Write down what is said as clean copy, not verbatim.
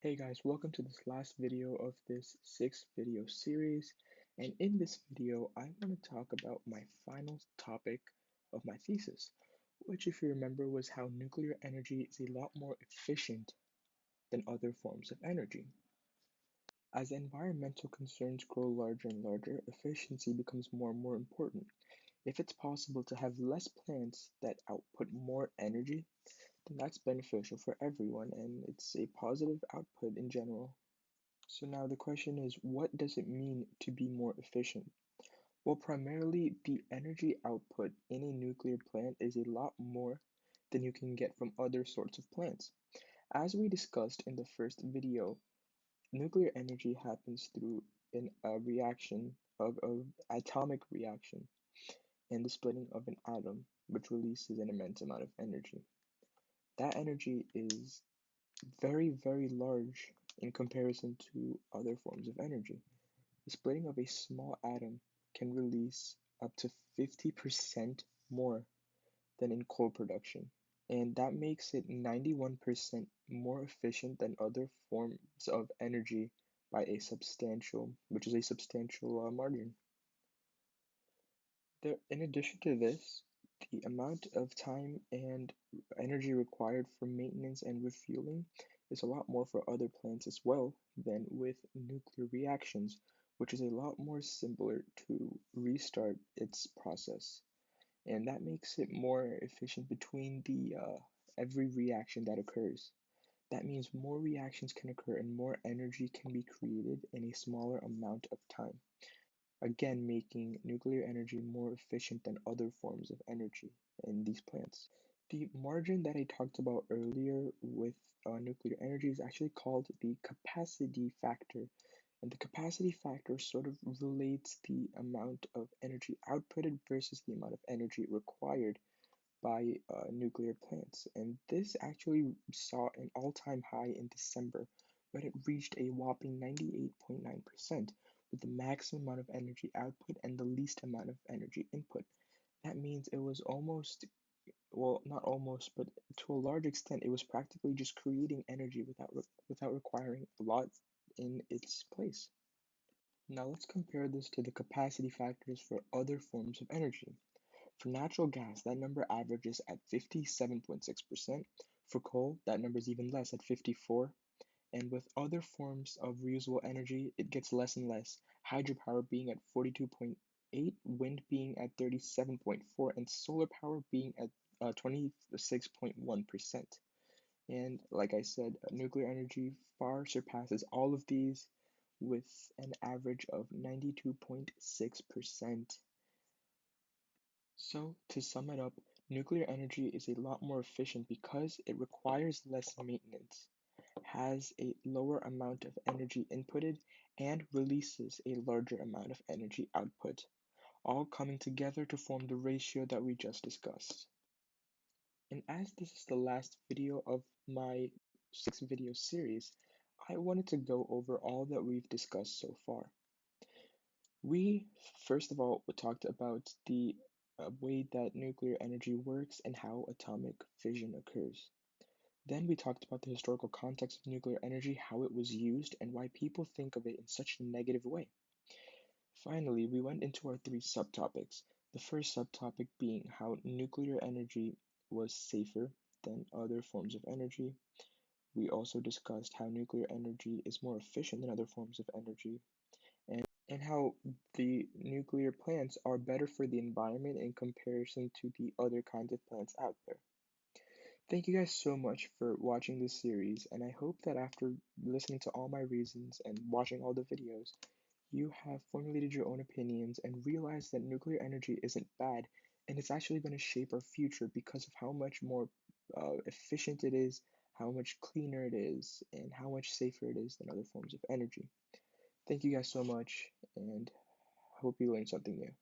Hey guys, welcome to this last video of this 6 video series. And in this video, I want to talk about my final topic of my thesis, which, if you remember, was how nuclear energy is a lot more efficient than other forms of energy. As environmental concerns grow larger and larger, efficiency becomes more and more important. If it's possible to have less plants that output more energy, then that's beneficial for everyone and it's a positive output in general. So now the question is, what does it mean to be more efficient? Well, primarily, the energy output in a nuclear plant is a lot more than you can get from other sorts of plants. As we discussed in the first video, nuclear energy happens through a reaction of atomic reaction and the splitting of an atom, which releases an immense amount of energy. That energy is very, very large in comparison to other forms of energy. The splitting of a small atom can release up to 50% more than in coal production, and that makes it 91% more efficient than other forms of energy by a substantial, which is a substantial margin. In addition to this, the amount of time and energy required for maintenance and refueling is a lot more for other plants as well than with nuclear reactions, which is a lot more simpler to restart its process. And that makes it more efficient between the every reaction that occurs. That means more reactions can occur and more energy can be created in a smaller amount of time, again making nuclear energy more efficient than other forms of energy in these plants. The margin that I talked about earlier with nuclear energy is actually called the capacity factor. And the capacity factor sort of relates the amount of energy outputted versus the amount of energy required by nuclear plants. And this actually saw an all-time high in December when it reached a whopping 98.9%, with the maximum amount of energy output and the least amount of energy input. That means it was almost, well, not almost, but to a large extent, it was practically just creating energy without requiring a lot in its place. Now let's compare this to the capacity factors for other forms of energy. For natural gas, that number averages at 57.6%. For coal, that number is even less at 54. And with other forms of reusable energy, it gets less and less. Hydropower being at 42.8, wind being at 37.4, and solar power being at 26.1%. And like I said, nuclear energy far surpasses all of these with an average of 92.6%. So, to sum it up, nuclear energy is a lot more efficient because it requires less maintenance, has a lower amount of energy inputted, and releases a larger amount of energy output, all coming together to form the ratio that we just discussed. And as this is the last video of my 6 video series, I wanted to go over all that we've discussed so far. We, first of all, talked about the way that nuclear energy works and how atomic fission occurs. Then we talked about the historical context of nuclear energy, how it was used, and why people think of it in such a negative way. Finally, we went into our 3 subtopics. The first subtopic being how nuclear energy was safer than other forms of energy. We also discussed how nuclear energy is more efficient than other forms of energy, and how the nuclear plants are better for the environment in comparison to the other kinds of plants out there. Thank you guys so much for watching this series, and I hope that after listening to all my reasons and watching all the videos, you have formulated your own opinions and realized that nuclear energy isn't bad, and it's actually going to shape our future because of how much more efficient it is, how much cleaner it is, and how much safer it is than other forms of energy. Thank you guys so much, and I hope you learned something new.